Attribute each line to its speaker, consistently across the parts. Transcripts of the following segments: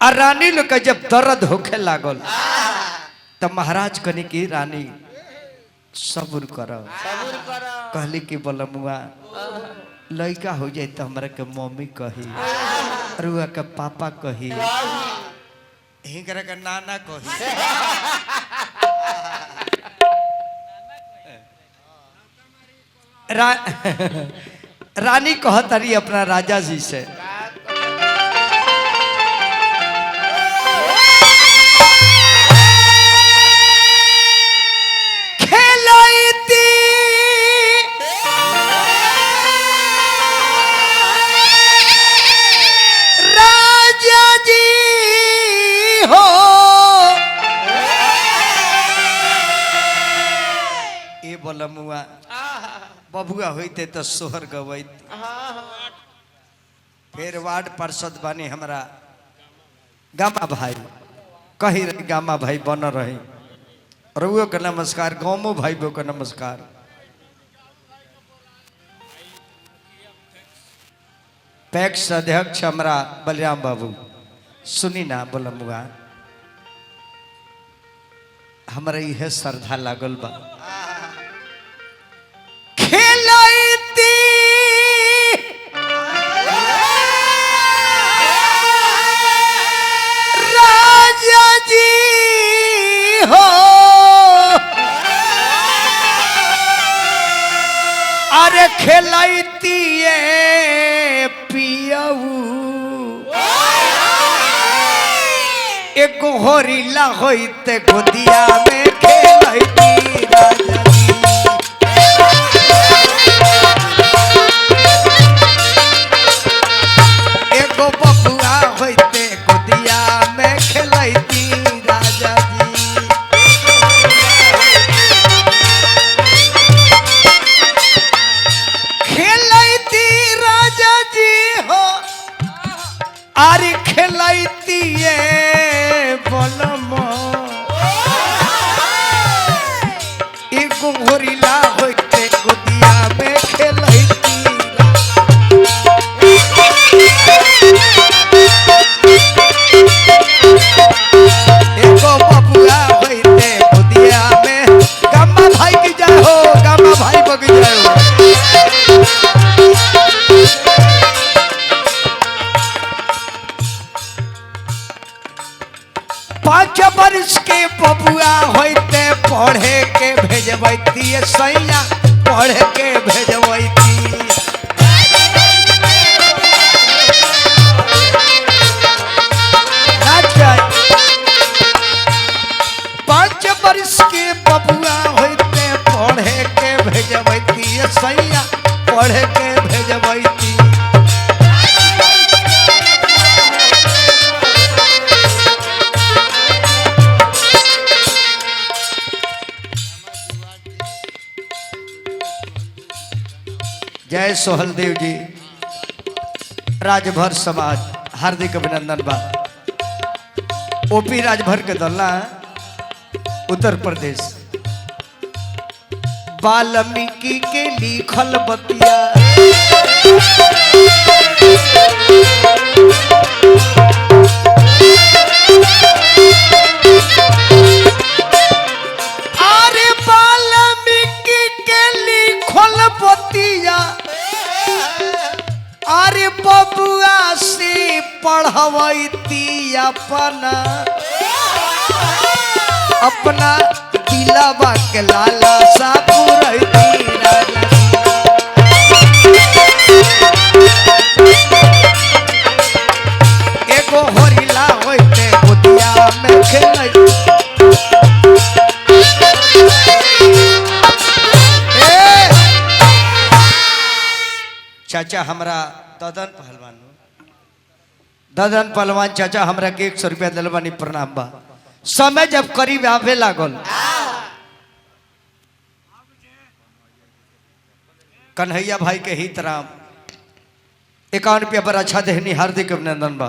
Speaker 1: और रानी लोग का जब दर्द होखे लागल तब महाराज कहने की रानी सब्र करो कहली कि बलमुआ लड़का हो जाए तो हमरा के मम्मी कही रुआ के पापा कही हिंकरा के नाना कही रानी कहतरी अपना राजा जी से बलमुआ बबुआ होते तो सोहर गवैत फिर वार्ड पार्षद बने हमारा गामा भाई कही रही गामा भाई बन रही रुओ का नमस्कार गामो भाई बो का नमस्कार पैक्स अध्यक्ष हमारा बलराम बाबू सुनी ना बलमुआ हमारा यह श्रद्धा लागल बा अरे खेलती पियऊ एक होरीला होते गोदिया में खेलती राजा एगो बबुआ होते गोदिया में खेलती राजा आरी खेलती बलम एगो होरीला होते गोदिया में खेलती एगो बबुआ होते गोदिया में गामा भाई की जाए हो गामा भाई बगी जाए हो पाँच वर्ष के बबुआ होते पढ़े के भेजबती सैया पढ़े के भेजबती पाँच वर्ष के बबुआ होते पढ़े के भेजबती सैया पढ़े के भेजबती जय सोहलदेव जी राजभर समाज हार्दिक अभिनंदन बा ओपी राजभर के दल्ला उत्तर प्रदेश वाल्मीकि के लिखल बतिया अरे वाल्मीकि के लिखल बतिया अरे बबुआ से पढ़वती अपना दिलवा के लाला सा पुरैती एगो होरीला होते गोदिया में खेलती चाचा हमरा ददन पहलवान चाचा हमरा के 100 रुपया दिलवानी प्रणाम बा समय जब करीब आवे लागल कन्हैया भाई के हित राम 51 रुपया पर अच्छा देहनी हार्दिक अभिनंदन बा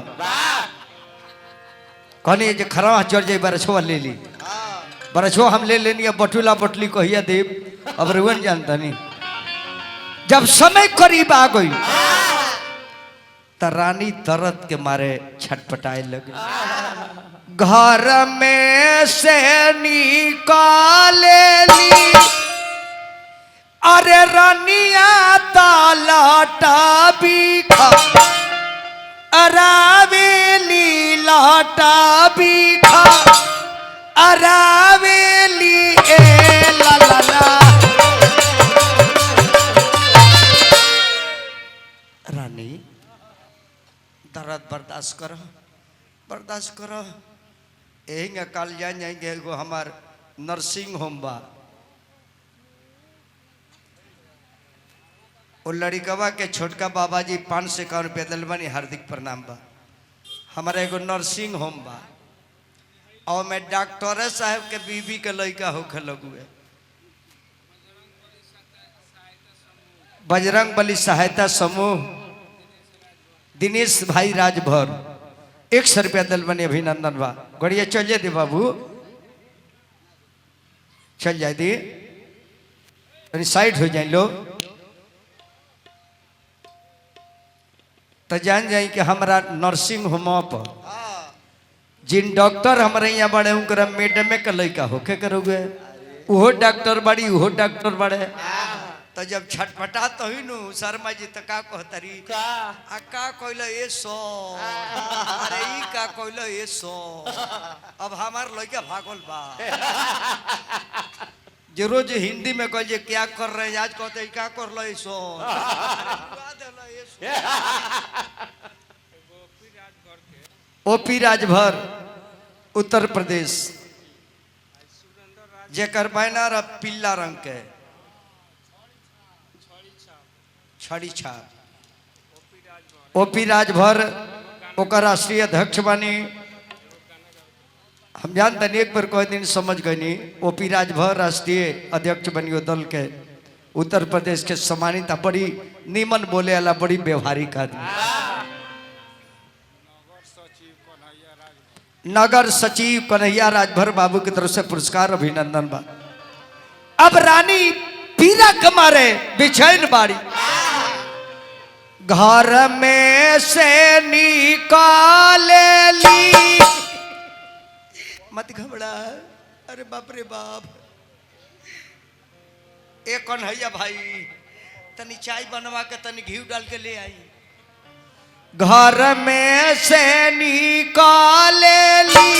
Speaker 1: कहनी जे खरा चढ़ जाए बरछुआ ले ली बरछुआ हम ले लेनी अब बटुला बटली कहिया देव अब रुअन जानता नहीं जब समय करीब आ गई तो रानी दर्द के मारे छटपटाए लगे। घर में से निकाले ली अरे रानिया तालाटा बीखा अरावेली लाटा बीखा अरावेली ए ला ला ला। रानी दर्द बर्दाश्त करो, बर्दाश्त करो। यही कल जाएंगे एगो हमार नर्सिंग होम बा, वो लड़िकवा के छोटका बाबा जी 551 रुपया दिल बनी, हार्दिक प्रणाम बा। हमारा एगो नर्सिंग होम बा और मैं डॉक्टर साहब के बीबी के लड़का होके लगुए। बजरंग बली सहायता समूह दिनेश भाई राजभर 100 रुपया दिल बनी, अभिनंदन बा। गड़िया चल जाए दे बाबू, चल जाए दी, साइड हो जाए लो। तो जान जाए कि हमारा नर्सिंग होम पर जिन डॉक्टर हमारे यहाँ बड़े उनका मैडम के लड़का होके करोगे, वो डॉक्टर बड़ी, वो डॉक्टर बड़े। तो जब छटपटा तो ही नु शर्मा जी तो का कहतरी का कहलो ए सो, अरे ई का कहलो ए सो। अब हमार लड़का भागल बा, जो रोज हिंदी में कह जे क्या कर रहे हैं, आज कहते क्या कर लो सो। ओपी राजभर उत्तर प्रदेश जेकर बैनर पीला रंग के छड़ी छाप। ओपी राजभर ओकर राष्ट्रीय अध्यक्ष बनी। हम जानते नहीं, एक बार कोई दिन समझ गए नहीं। ओपी राजभर राष्ट्रीय अध्यक्ष बनियो दल के उत्तर प्रदेश के सम्मानित, बड़ी नीमन बोले वाला, बड़ी व्यवहारिक आदमी। नगर सचिव कन्हैया राजभर बाबू की तरफ से पुरस्कार, अभिनंदन बा। अब रानी पीरा कमारे बिछैन बाड़ी, घर में से निकाले ली। मत घबरा, अरे बाप रे बाप। एक कन्हैया भाई तनी चाय बनवा के तनी घी डाल के ले आई। घर में से निकाले ली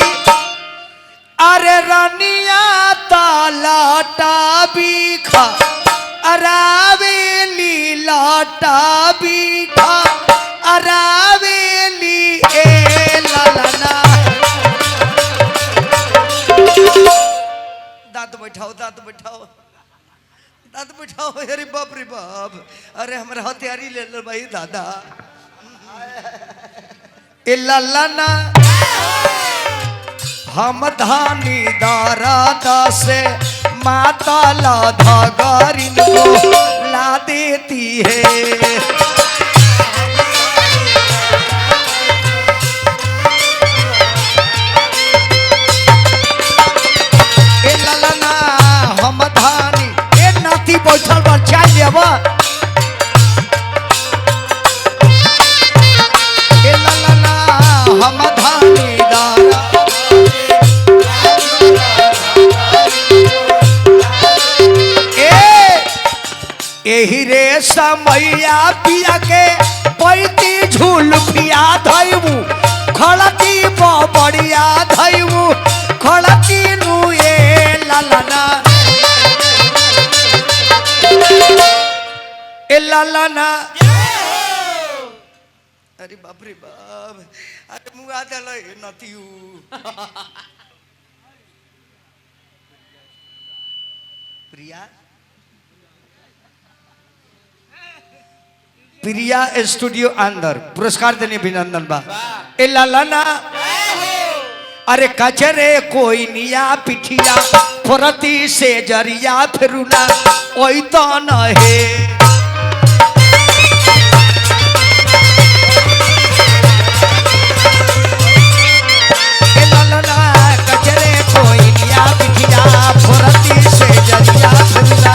Speaker 1: अरे रानिया तालाटा बीखा अरावेली लाटा बीखा अरावेली ए ला ला ला। दांत बैठाओ, दांत बैठाओ, दांत बैठाओ। अरे बाप रे बाप, अरे हमारे हथियारी ले लो भाई दादा। ए ला ला ना हम धानी दारा दासे माता ला धागारिन को ला देती है। ए ला ला ना हम धानी, ए नाती बैठल बा, चाय लेबा। ए ला ला ना हम धानी दारा एही रे समैया पिया के पैती झूल पिया धैबू खड़की बड़िया धैबू खड़की नु ए ला ला ना ए ला ला ना। अरे बाप रे बाप, अरे मुआ देल नतियू। प्रिया प्रिया स्टूडियो अंदर पुरस्कार देने अभिनंदन बा। ए लालाना अरे कचरे कोई निया पिठिया फरती से जरिया फिरुना ओई तो न है। ए लालाना कचरे कोई निया पिठिया फरती से जरिया फिरुना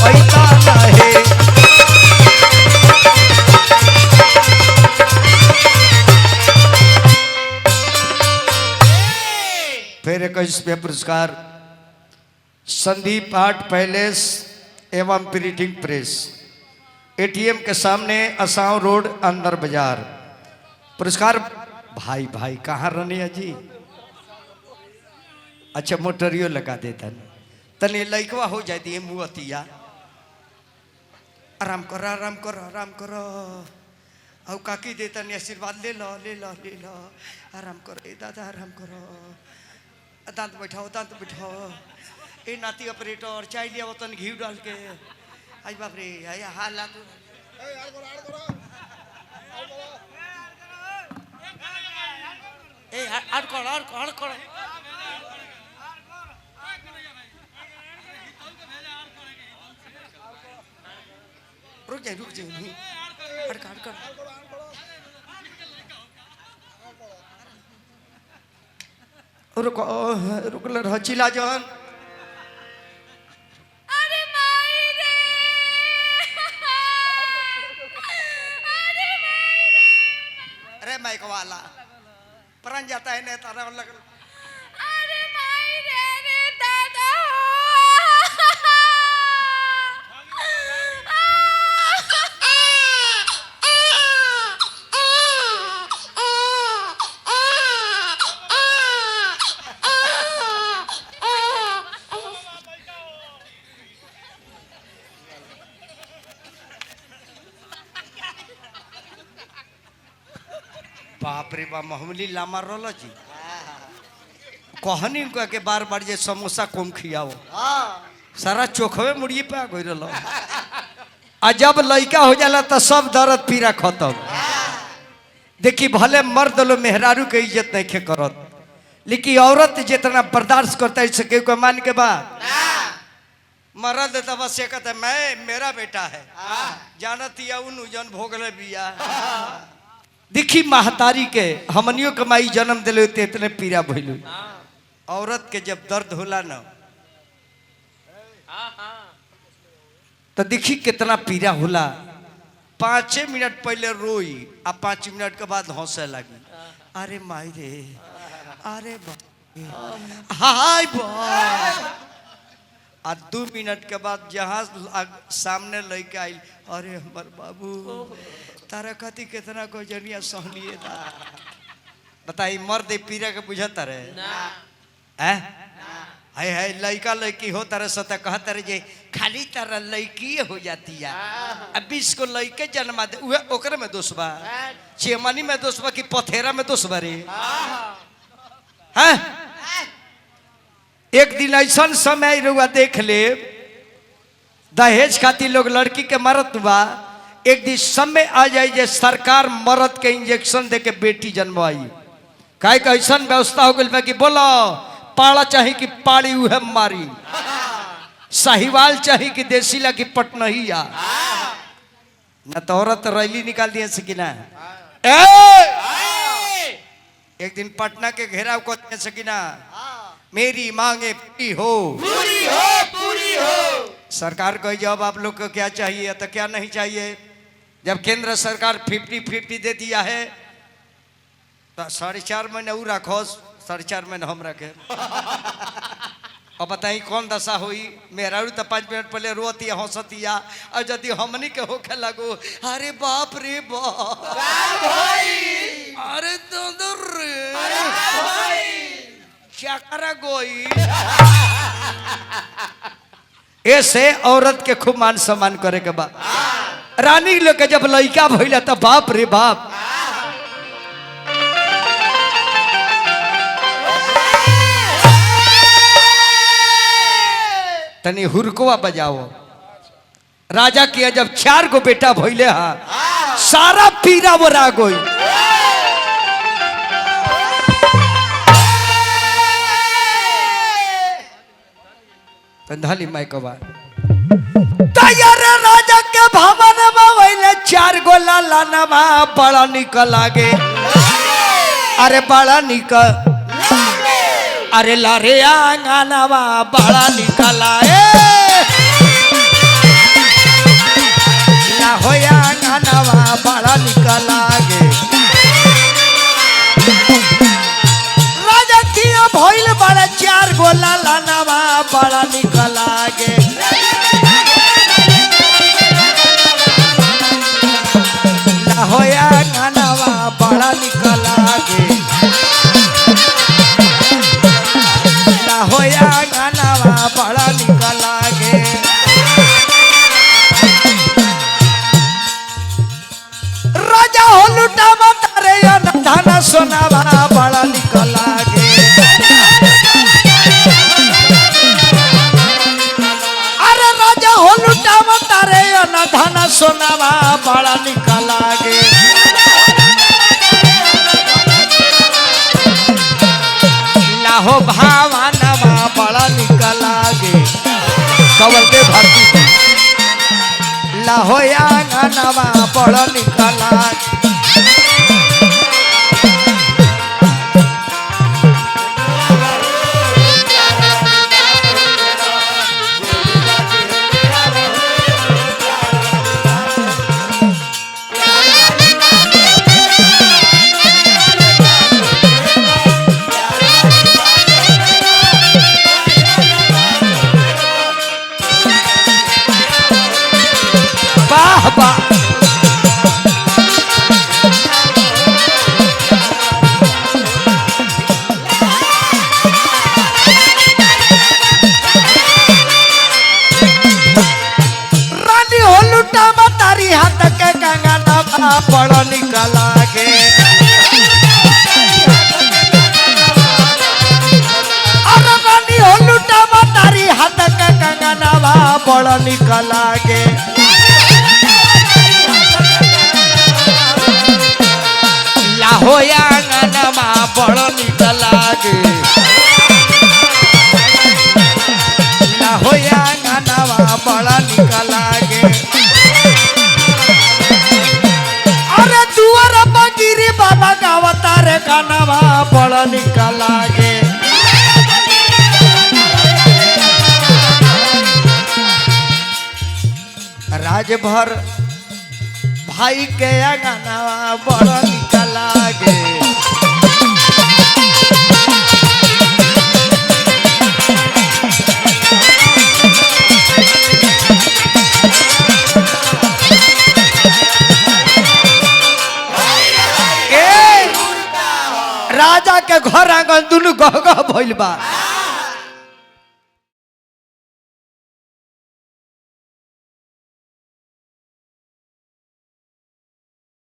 Speaker 1: ओई तो न है। फिर 21वां पुरस्कार संदीप आर्ट पैलेस एवं प्रिंटिंग प्रेस, एटीएम के सामने असाव रोड, अंदर बाजार। पुरस्कार भाई भाई कहाँ रनिया जी? अच्छा मोटरियो लगा देता तने लइकवा हो जाती है मुअतिया। आराम करो आराम करो आराम करो। और काकी देता नहीं आशीर्वाद ले लो ले लो ले लो। आराम करो ए दादा आराम करो। दांत बैठाओ दांत बैठाओ। ए नाती ऑपरेटर चाय लिया वो तन घी डाल के। आई बाप रे आया हाल तू ए आड़ करो रुक जाए नहीं अड़का रुक रह चिल्ला जन। अरे माइक वाला प्राण जाता है ना तारा लग।
Speaker 2: अरे माई रे दादा
Speaker 1: बाप रे बाप मामूली लामा रोला जी कहनी का के बार बार जे समोसा कम खियाओ सारा चोखवे मुड़िए पे आ गई रलो। आ जब लड़का हो जाला तो सब दर्द पीड़ा खत्म। देखी भले मर्द लो मेहरारू के इज्जत नहीं खे करत, लेकिन औरत जितना बर्दाश्त करता है सके को मान के बाद मर्द तो बस ये कहता मैं मेरा बेटा है जानती है उन जन भोगले बिया। देखी महतारी के हमनियों के माई जन्म दिले इतने पीड़ा भइलु। औरत के जब दर्द होला ना तो देखी कितना पीड़ा होला। 5 मिनट पहले रोई आ 5 मिनट के बाद हंसे लगी। अरे माई रे अरे हाय आ 2 मिनट के बाद जहाँ सामने लेके आई अरे हमर बाबू तारा खाती कितना को जनिया सहलिए था। बताई मर्द पीरा के बुझता रहे हाय हाय लड़का लड़की हो तारे सता कहता रहे जे खाली तारा लड़की हो जाती है। अब 20 को लड़के जन्मा दे उहे ओकरे में दोष बा, चेमनी में दोष बा कि पथेरा में दोष बा रे। हैं एक दिन ऐसा समय रुआ देख ले दहेज खाती लोग लड़की के मरत बा। एक दिन समय आ जाए जे सरकार मर्द के इंजेक्शन दे के बेटी जन्मवाई। काहे का ऐसा व्यवस्था हो गई कि बोलो पाड़ा चाहिए कि पाड़ी उहे मारी, साहिवाल चाहिए कि देसी ला की पटनहिया न तो औरत रैली निकाल दिए सकी ना। एक दिन पटना के घेराव को सकीना मेरी मांगे पूरी हो। सरकार को जवाब आप लोग को क्या चाहिए तो क्या नहीं चाहिए। जब केंद्र सरकार 50-50 दे दिया है तो 4.5 महीने वो रखो 4.5 महीने हम रखे। अब बताई कौन दशा हुई। मेरा तो 5 मिनट पहले रोती हंसतिया और यदि हमनी के होखे लगो अरे बाप रे बाप अरे क्या करा गोई। ऐसे औरत के खूब मान सम्मान करे के बाद रानी लोग के जब लड़का भइला तो बाप रे बाप तनी हुरकुआ बजाओ। राजा किया जब 4 गो बेटा भइले हा सारा पीरा बरा गोई। कंधाली माई कबा तैयार राजा के भवन में वैले 4 गो लालानवा बड़ा निक लागे। अरे बड़ा निक अरे लारे आंगनवा बड़ा निक लागे। ना होया आंगनवा बड़ा निक लागे। राजा किया भइल बड़ा 4 गोला लानावा बड़ा निकल लागे होया गानावा बड़ा निकल लागे होया गानावा बड़ा निकल लागे राजा हो लुटा मतारे धना सोनावा बड़ा निकल लागे अरे राजा हो लुटा मतारे धना सोनावा बड़ा निकल लागे लाहो भावानवा बड़ा निकल लागे कवल के भक्ति लाहोया गानवा बड़ा निकल लागे वाह वाह रानी हो लुटा मतारी हाथ के कंगना बड़ा निकल लागे अरे रानी हो लुटा मतारी हाथ के कंगना बड़ा निकल लागे होया गानवा बड़ा निकल लागे होया गानवा बड़ा निकल लागे अरे दुआर बगिरी बाबा गावता रे गानवा बड़ा निकल लागे राजभर भाई के गानवा बड़ा निकल लागे राजा के घर आंगन दुनु गह गह भइल बा